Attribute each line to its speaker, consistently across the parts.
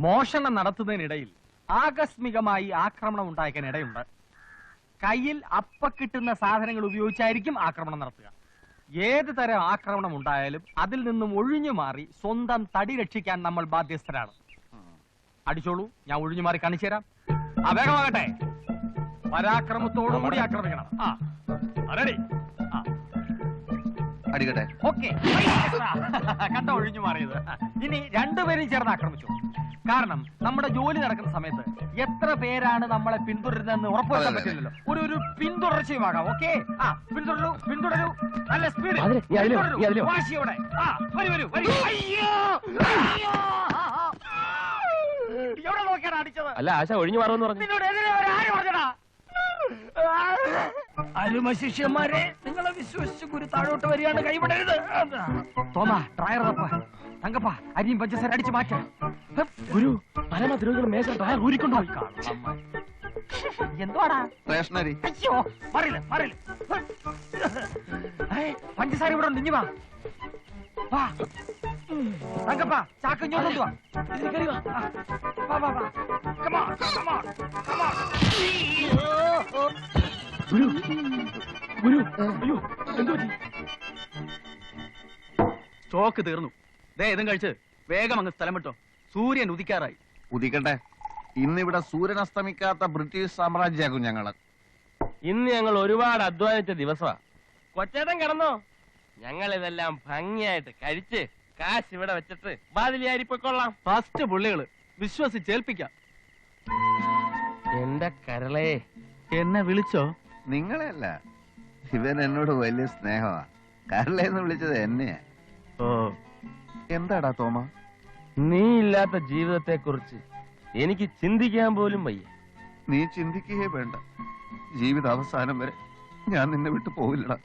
Speaker 1: മോഷണം നടത്തുന്നതിനിടയിൽ ആകസ്മികമായി ആക്രമണം ഉണ്ടാക്കാൻ ഇടയുണ്ട്. കയ്യിൽ അപ്പ കിട്ടുന്ന സാധനങ്ങൾ ഉപയോഗിച്ചായിരിക്കും ആക്രമണം നടത്തുക. ഏത് തരം ആക്രമണം ഉണ്ടായാലും അതിൽ നിന്നും ഒഴിഞ്ഞു മാറി സ്വന്തം തടി രക്ഷിക്കാൻ നമ്മൾ ബാധ്യസ്ഥരാണ്. അടിച്ചോളൂ, ഞാൻ ഒഴിഞ്ഞു മാറി കാണിച്ചു തരാം. വേഗമാകട്ടെ, പരാക്രമത്തോടുകൂടി ആക്രമിക്കണം. റെഡി?
Speaker 2: അടിക്കട്ടെ.
Speaker 1: ഓക്കെ, കണ്ട ഒഴിഞ്ഞു മാറിയത്. ഇനി രണ്ടുപേരും ചേർന്ന് ആക്രമിച്ചു. കാരണം നമ്മുടെ ജോലി നടക്കുന്ന സമയത്ത് എത്ര പേരാണ് നമ്മളെ പിന്തുടരുന്നതെന്ന് ഉറപ്പുവരുത്താൻ പറ്റില്ലല്ലോ. ഒരു പിന്തുടർച്ചയുമാകാം. ഓക്കെ, പിന്തുടരൂ, നല്ല സ്പീഡ്, വാശിയോടെ. എവിടെ നോക്കിയാണ് അടിച്ചത്?
Speaker 3: അല്ല, ആശ ഒഴിഞ്ഞു മാറുമെന്ന് പറഞ്ഞു.
Speaker 1: ആര് പറഞ്ഞടാ? അരുമ ശിഷ്യന്മാരെ, നിങ്ങളെ വിശ്വസിച്ച് ഗുരു താഴോട്ട് വരികയാണ്, കൈവിടരുത്. തോമ, ഡ്രയർ തങ്കപ്പ, അരിയും പഞ്ചസാര അടിച്ചു മാറ്റാം.
Speaker 3: ഗുരു, പരമദ്രോഹികൾ മേശ ഡ്രയർ ഊരിക്കൊണ്ടുപോയി.
Speaker 1: എന്തുവാടാ?
Speaker 2: റേഷനരി.
Speaker 1: അയ്യോ, മാറില്ല. പഞ്ചസാര ഇവിടെ ഉണ്ട്, ഇഞ്ഞു വാ. തങ്കപ്പ, ചാക്ക് ഇങ്ങോട്ട് വാ.
Speaker 4: സ്റ്റോക്ക് തീർന്നു. ഇതും കഴിച്ച് വേഗം അങ്ങ് സ്ഥലം വിട്ടോ. സൂര്യൻ ഉദിക്കാറായി.
Speaker 2: ഉദിക്കട്ടെ. ഇന്നിവിടെ സൂര്യൻ അസ്തമിക്കാത്ത ബ്രിട്ടീഷ് സാമ്രാജ്യമാകും ഞങ്ങള്.
Speaker 3: ഇന്ന് ഞങ്ങൾ ഒരുപാട് അധ്വാനിച്ച ദിവസമാ. കൊച്ചേട്ടൻ കിടന്നോ? ഞങ്ങൾ ഇതെല്ലാം ഭംഗിയായിട്ട് കഴിച്ച് കാശ് ഇവിടെ വെച്ചിട്ട് ബാതിലിയാരിപ്പൊക്കൊള്ളാം.
Speaker 4: ഫസ്റ്റ് പുള്ളികള് വിശ്വസിച്ചേൽപ്പിക്കാം.
Speaker 3: എന്റെ കരളേ,
Speaker 4: എന്നെ വിളിച്ചോ?
Speaker 2: നിങ്ങളെയല്ല, ഇവൻ എന്നോട് വലിയ സ്നേഹമാ. കരളേന്ന് വിളിച്ചത് എന്നെയാ.
Speaker 3: ഓ,
Speaker 2: എന്താടാ തോമ?
Speaker 3: നീ ഇല്ലാത്ത ജീവിതത്തെ കുറിച്ച് എനിക്ക് ചിന്തിക്കാൻ പോലും വയ്യ.
Speaker 2: നീ ചിന്തിക്കുകയേ വേണ്ട. ജീവിത അവസാനം വരെ ഞാൻ നിന്നെ വിട്ടു പോവില്ലടാ.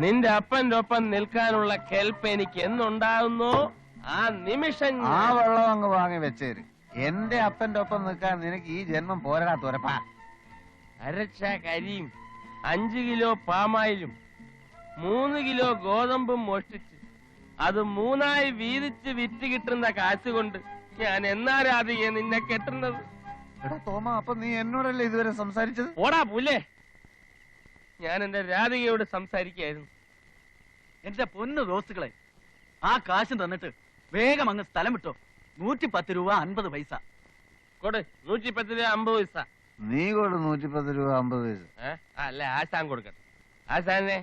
Speaker 3: നിന്റെ അപ്പന്റെ ഒപ്പം നിൽക്കാനുള്ള കെൽപ്പ് എനിക്ക് എന്നുണ്ടാകുന്നോ ആ നിമിഷം
Speaker 2: ആ വെള്ളം അങ്ങ് വാങ്ങി വെച്ചേര്. എന്റെ അപ്പന്റെ ഒപ്പം നിൽക്കാൻ നിനക്ക് ഈ ജന്മം പോരടാ തുരപ്പാ.
Speaker 3: അരച്ച കരിയും 5 കിലോ പാമായിലും 3 കിലോ ഗോതമ്പും മോഷ്ടിച്ച് അത് 3ആയി വീതിച്ച് വിറ്റ് കിട്ടുന്ന കാശ് കൊണ്ട് ഞാൻ എന്നാരാധികെ നിന്നെ കെട്ടുന്നത്?
Speaker 2: എടാ തോമ, അപ്പൊ നീ എന്നോടല്ലേ ഇതുവരെ സംസാരിച്ചത്?
Speaker 3: ഓടാ പുല്ലേ, ഞാൻ എന്റെ രാധികയോട് സംസാരിക്കായിരുന്നു.
Speaker 4: എന്റെ പൊന്നു ദോസ്തുക്കളെ, ആ കാശും തന്നിട്ട് വേഗം അങ്ങ് സ്ഥലം വിട്ടോ. 110 രൂപ 50 പൈസ.
Speaker 3: കൊടു. 110 രൂപ 50 പൈസ.
Speaker 2: നീ കൊടു 110 രൂപ 50 പൈസ.
Speaker 3: അല്ല, ആശാൻ കൊടുക്കട്ടെ. ആശാനെ,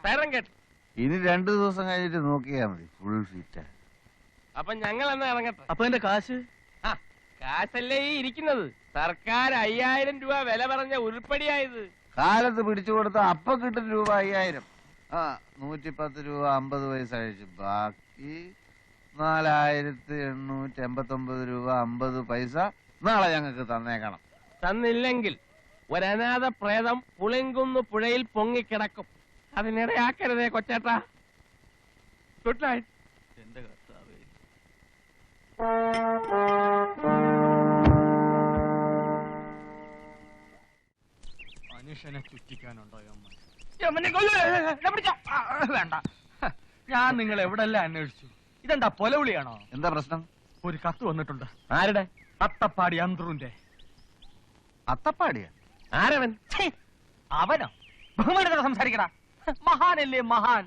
Speaker 3: തരം കേട്ട്.
Speaker 2: ഇനി 2 ദിവസം കഴിഞ്ഞിട്ട് നോക്കിയാ മതി. Full feet.
Speaker 3: അപ്പൊ ഞങ്ങൾ എന്നാ ഇറങ്ങട്ടെ.
Speaker 4: അപ്പൊ എന്റെ കാശ്?
Speaker 3: കാശല്ലേ ഈ ഇരിക്കുന്നത്. സർക്കാർ 5000 രൂപ വില പറഞ്ഞ ഉരുപ്പടിയായത്.
Speaker 2: കാലത്ത് പിടിച്ചു കൊടുത്ത അപ്പൊ കിട്ടും രൂപ 5000. 110 രൂപ 50 പൈസ കഴിച്ചു. ബാക്കി 4889 രൂപ 50 പൈസ നാളെ ഞങ്ങൾക്ക് തന്നേക്കണം.
Speaker 3: തന്നില്ലെങ്കിൽ ഒരനാഥ പ്രേതം പുളിങ്കുന്ന് പുഴയിൽ പൊങ്ങിക്കിടക്കും. അതിനിടയാക്കരുതേ കൊച്ചേട്ടാ. Good night.
Speaker 4: എന്റെ കർത്താവേ.
Speaker 1: മനുഷ്യനെ ചുറ്റിക്കാനുണ്ടോ? വേണ്ട, ഞാൻ നിങ്ങൾ എവിടെല്ലാം അന്വേഷിച്ചു. ഇതെന്താ പൊലവിളിയാണോ?
Speaker 2: എന്താ പ്രശ്നം?
Speaker 1: ഒരു കത്ത് വന്നിട്ടുണ്ട്.
Speaker 3: ആരുടെ?
Speaker 1: അത്തപ്പാടി അന്തറുന്റെ.
Speaker 2: അത്തപ്പാടിയാ?
Speaker 3: ആരവൻ?
Speaker 1: അവനോ? ബഹുമാനത്തോടെ സംസാരിക്കടാ. മഹാനല്ലേ മഹാൻ.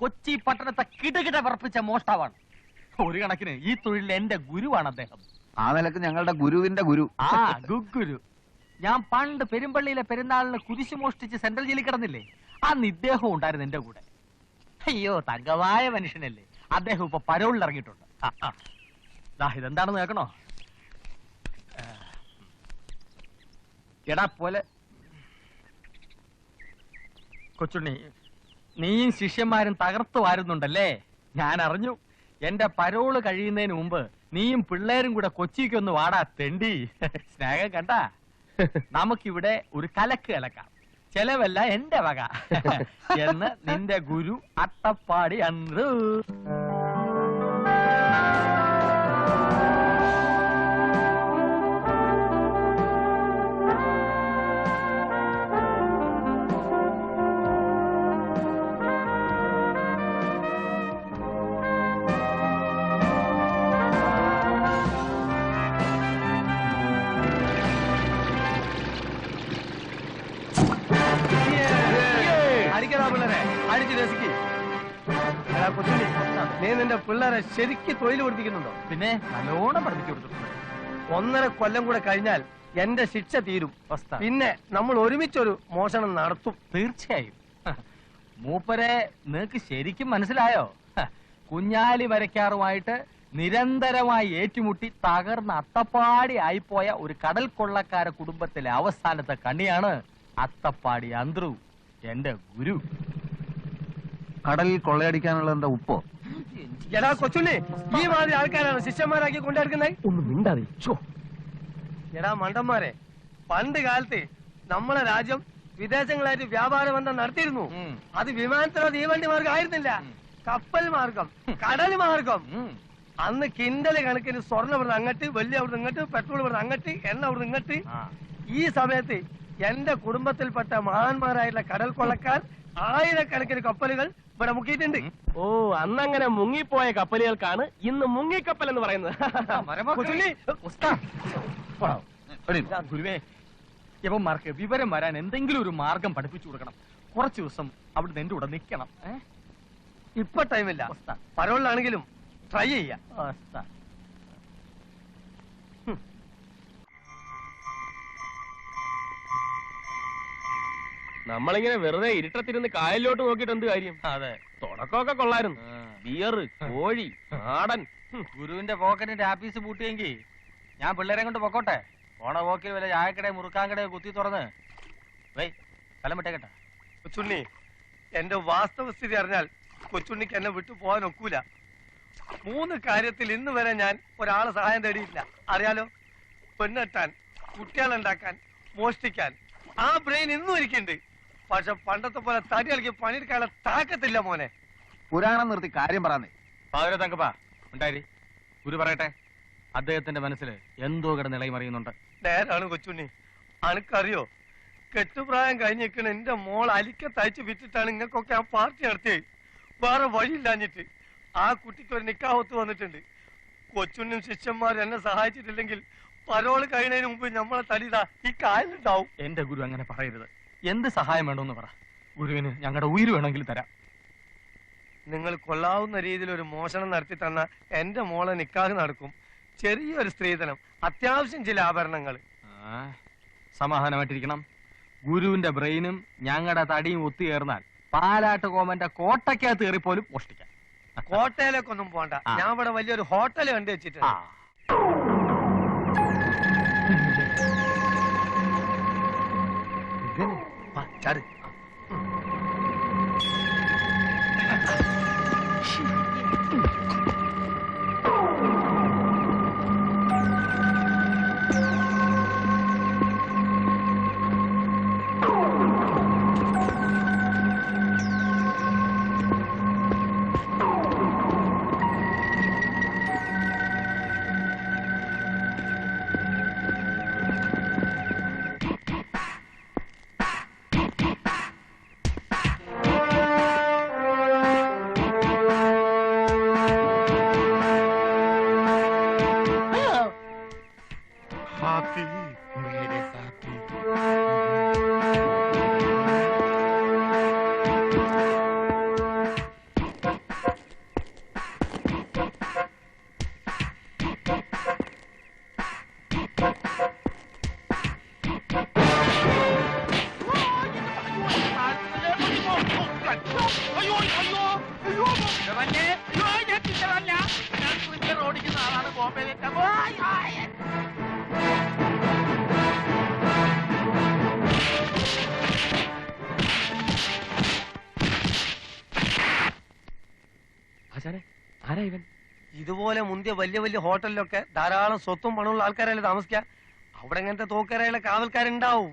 Speaker 1: കൊച്ചി പട്ടണത്തെ കിടകിട വിറപ്പിച്ച മോഷ്ടാവാണ്. ഒരു കണക്കിന് ഈ തൊഴിലിൽ എന്റെ ഗുരുവാണ് അദ്ദേഹം.
Speaker 2: ആ നിലക്ക് ഞങ്ങളുടെ ഗുരുവിന്റെ ഗുരു.
Speaker 1: ഗുരു. ഞാൻ പണ്ട് പെരുമ്പള്ളിയിലെ പെരുന്നാളിന് കുരിശു മോഷ്ടിച്ച് സെൻട്രൽ ജയിലിൽ കിടന്നില്ലേ, അന്ന് ഇദ്ദേഹം ഉണ്ടായിരുന്നു എന്റെ കൂടെ. അയ്യോ, തങ്കമായ മനുഷ്യനല്ലേ. അദ്ദേഹം ഇപ്പൊ പരോളിൽ ഇറങ്ങിയിട്ടുണ്ട്. ഇതെന്താണെന്ന് കേൾക്കണോ? എടാ പോലെ കൊച്ചുണ്ണി, നീയും ശിഷ്യന്മാരും തകർത്തു വാരുന്നുണ്ടല്ലേ? ഞാൻ അറിഞ്ഞു. എന്റെ പരോള് കഴിയുന്നതിന് മുമ്പ് നീയും പിള്ളേരും കൂടെ കൊച്ചിക്കൊന്ന് വാടാ തെണ്ടി. സ്നേഹം കണ്ടാ? നമുക്കിവിടെ ഒരു കലക്ക് കലക്കാം. ചെലവല്ല എന്റെ വക എന്ന് നിന്റെ ഗുരു അട്ടപ്പാടി അന്തരു.
Speaker 3: നീ നിന്റെ പിള്ളേരെ ശരിക്ക് തൊഴിൽ പഠിപ്പിക്കുന്നുണ്ടോ?
Speaker 1: പിന്നെ നല്ലോണം പഠിപ്പിച്ചു കൊടുത്തിട്ടുണ്ട്.
Speaker 3: 1.5 കൊല്ലം കൂടെ കഴിഞ്ഞാൽ എന്റെ ശിക്ഷ തീരും. പിന്നെ നമ്മൾ ഒരുമിച്ചൊരു മോഷണം നടത്തും.
Speaker 1: തീർച്ചയായും. മൂപ്പരെ നിനക്ക് ശരിക്കും മനസ്സിലായോ? കുഞ്ഞാലി വരയ്ക്കാറുമായിട്ട് നിരന്തരമായി ഏറ്റുമുട്ടി തകർന്ന് അത്തപ്പാടി ആയിപ്പോയ ഒരു കടൽ കൊള്ളക്കാര കുടുംബത്തിലെ അവസാനത്തെ കണ്ണിയാണ് അത്തപ്പാടി അന്ത്രു, എന്റെ ഗുരു.
Speaker 2: കടലിൽ കൊള്ളയടിക്കാനുള്ള എന്താ ഉപ്പോ?
Speaker 3: എടാ കൊച്ചുണ്ണി, ഈ മാതിരി ആൾക്കാരാണ് ശിഷ്യന്മാരാക്കി കൊണ്ടെടുക്കുന്നത്.
Speaker 1: ഒന്ന് മിണ്ടാതെ.
Speaker 3: എടാ മണ്ടന്മാരെ, പണ്ട് കാലത്ത് നമ്മളെ രാജ്യം വിദേശങ്ങളായിട്ട് വ്യാപാര ബന്ധം നടത്തിയിരുന്നു. അത് വിമാനത്തിലോ തീവണ്ടി മാർഗം ആയിരുന്നില്ല, കപ്പൽ മാർഗം, കടൽ മാർഗം. അന്ന് കിണ്ടല് കണക്കിന് സ്വർണ്ണം ഇവിടുന്ന് അങ്ങട്ട്, വെള്ളി അവിടുന്ന് ഇങ്ങോട്ട്, പെട്രോൾ ഇവിടുന്ന് അങ്ങട്ട്, എണ്ണ അവിടുന്ന് ഇങ്ങോട്ട്. ഈ സമയത്ത് എന്റെ കുടുംബത്തിൽപ്പെട്ട മഹാന്മാരായിട്ടുള്ള കടൽ കൊള്ളക്കാർ 1000കണക്കിന് കപ്പലുകൾ ഇവിടെ മുക്കിയിട്ടുണ്ട്.
Speaker 5: ഓ, അന്നങ്ങനെ മുങ്ങിപ്പോയ കപ്പലുകൾക്കാണ് ഇന്ന് മുങ്ങിക്കപ്പൽ എന്ന് പറയുന്നത്.
Speaker 1: ഗുരുവേ, യവന്മാർക്ക് വിവരം വരാൻ എന്തെങ്കിലും ഒരു മാർഗം പഠിപ്പിച്ചു കൊടുക്കണം. കുറച്ചു ദിവസം അവിടുന്ന് എന്റെ കൂടെ നിൽക്കണം.
Speaker 3: ഇപ്പൊ ടൈമില്ല, പരോളിലാണെങ്കിലും ട്രൈ ചെയ്യാം.
Speaker 5: നമ്മളിങ്ങനെ വെറുതെ ഇരുട്ടത്തിരുന്ന് കായലിലോട്ട് നോക്കിയിട്ട് എന്ത് കാര്യം?
Speaker 1: അതെ,
Speaker 5: തുടക്കമൊക്കെ കൊള്ളായിരുന്നു. ബിയർ, കോഴി, നാടൻ.
Speaker 1: ഗുരുവിന്റെ പോക്കറ്റിന്റെ ആപ്പീസ് പൂട്ടിയെങ്കിൽ ഞാൻ പിള്ളേരെ കൊണ്ട് പൊക്കോട്ടെ. പോണ പോക്കിൽ വല്ല ചായക്കടയോ മുറുക്കാൻകടയോ കുത്തി തുറന്ന് സ്ഥലം വിട്ടേക്കട്ടെ.
Speaker 3: കൊച്ചുണ്ണി, എന്റെ വാസ്തവസ്ഥിതി അറിഞ്ഞാൽ കൊച്ചുണ്ണിക്ക് എന്നെ വിട്ടു പോകാൻ ഒക്കൂല. 3 കാര്യത്തിൽ ഇന്ന് വരെ ഞാൻ ഒരാളെ സഹായം തേടിയില്ല. അറിയാലോ, പെണ്ണെട്ടാൻ, കുട്ടികളുണ്ടാക്കാൻ, മോഷ്ടിക്കാൻ. ആ ബ്രെയിൻ ഇന്നും ഇരിക്കുന്നുണ്ട്. പക്ഷെ പണ്ടത്തെ പോലെ തടി കളിക്ക് പണിയെടുക്കാനുള്ള താക്കത്തില്ല മോനെ.
Speaker 2: പുരാണം നിർത്തി കാര്യം പറയാന്നേ.
Speaker 1: പാതിര തങ്കപ്പാ ഉണ്ടായി. ഗുരു പറയട്ടെ, അദ്ദേഹത്തിന്റെ മനസ്സിൽ എന്തോ കിടന്ന് ഇളകി മറിയുന്നുണ്ട്.
Speaker 3: നേരാണ് കൊച്ചുണ്ണി. അനക്കറിയോ, കെട്ടുപ്രായം കഴിഞ്ഞിരിക്കണ എന്റെ മോൾ അലിക്ക തയ്ച്ച് വിറ്റിട്ടാണ് ഇങ്ങക്കൊക്കെ ആ പാർട്ടി നടത്തിയത്. വേറെ വഴിയില്ലാഞ്ഞിട്ട് ആ കുട്ടിക്ക് ഒരു നിക്കാഹത്ത് വന്നിട്ടുണ്ട്. കൊച്ചുണ്ണും ശിഷ്യന്മാരും എന്നെ സഹായിച്ചിട്ടില്ലെങ്കിൽ പരോള് കഴിയുന്നതിന് മുമ്പ് നമ്മളെ തടിതാ ഈ കായലുണ്ടാവും.
Speaker 1: എന്റെ ഗുരു അങ്ങനെ പറയരുത്. എന്ത് സഹായം വേണമെന്ന് പറ. ഗുരുവിന് ഞങ്ങളുടെ ഉയിര് വേണമെങ്കിൽ തരാം.
Speaker 3: നിങ്ങൾ കൊള്ളാവുന്ന രീതിയിൽ ഒരു മോഷണം നടത്തി തന്ന എന്റെ മോളെ നിക്കാഹ് നടക്കും. ചെറിയൊരു സ്ത്രീധനം, അത്യാവശ്യം ചില ആഭരണങ്ങൾ.
Speaker 1: സമാധാനമായിട്ടിരിക്കണം. ഗുരുവിന്റെ ബ്രെയിനും ഞങ്ങളുടെ തടിയും ഒത്തുചേർന്നാൽ പാലാട്ട് കോമന്റെ കോട്ടയ്ക്കകത്ത് കയറിപ്പോലും മോഷ്ടിക്കാം.
Speaker 3: കോട്ടയിലേക്കൊന്നും പോണ്ട, ഞാൻ ഇവിടെ വലിയൊരു ഹോട്ടൽ കണ്ടു വെച്ചിട്ടുണ്ട്. ചാട്. ഇതുപോലെ മുന്തിയ വലിയ വലിയ ഹോട്ടലിലൊക്കെ ധാരാളം സ്വത്തും പണമുള്ള ആൾക്കാരല്ലേ താമസിക്കുക. അവിടെ ഇങ്ങനത്തെ തോക്കരയിലെ കാവൽക്കാരുണ്ടാവും.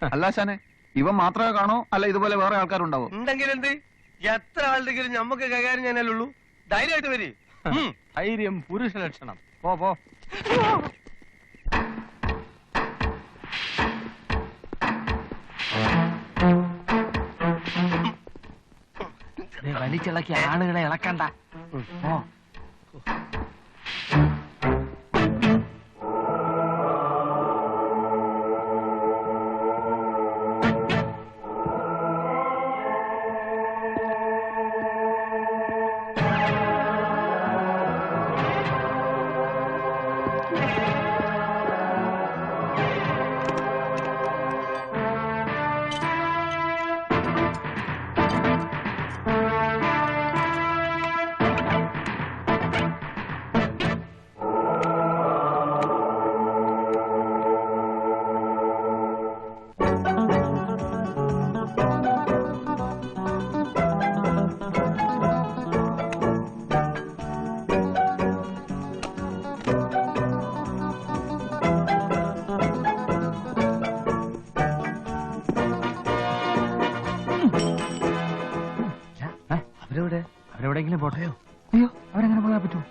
Speaker 2: അല്ല ശാനെ, ഇവൻ മാത്രമേ കാണോ അല്ല ഇതുപോലെ വേറെ ആൾക്കാരുണ്ടാവോ?
Speaker 3: ഉണ്ടെങ്കിൽ എന്ത്, എത്ര ആളുടെങ്കിലും നമുക്ക് കൈകാര്യം ചെയ്യാനല്ലുള്ളൂ. ധൈര്യമായിട്ട് വരി.
Speaker 1: ധൈര്യം പുരുഷ ലക്ഷണം. പോ. വലിച്ചിളക്കി ആളുകളെ ഇളക്കണ്ട.
Speaker 2: എവിടെ?
Speaker 1: അവരെവിടെയെങ്കിലും പോട്ടെയോ?
Speaker 2: അയ്യോ, അവരെങ്ങനെ പോകാൻ പറ്റുമോ?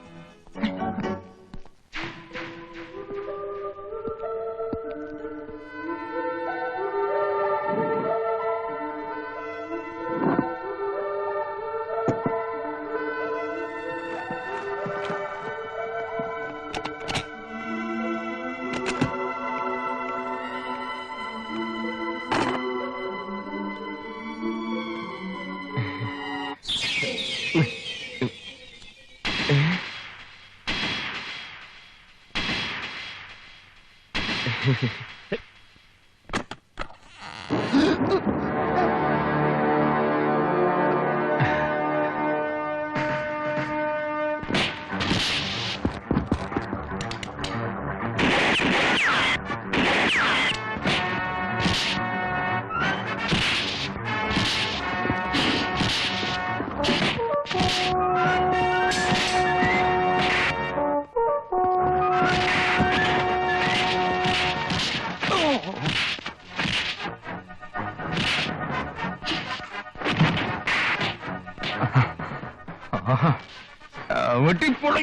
Speaker 1: വെട്ടിപ്പൊളി.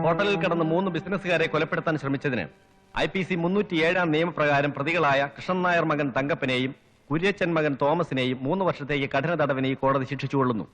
Speaker 6: ഹോട്ടലിൽ കിടന്ന് 3 ബിസിനസ്സുകാരെ കൊലപ്പെടുത്താൻ ശ്രമിച്ചതിന് IPC 307 നിയമപ്രകാരം പ്രതികളായ കൃഷ്ണൻ നായർ മകൻ തങ്കപ്പനെയും കുര്യച്ചൻ മകൻ തോമസിനെയും 3 വർഷത്തേക്ക് കഠിന തടവിന് ഈ കോടതി ശിക്ഷിച്ചുകൊള്ളുന്നു.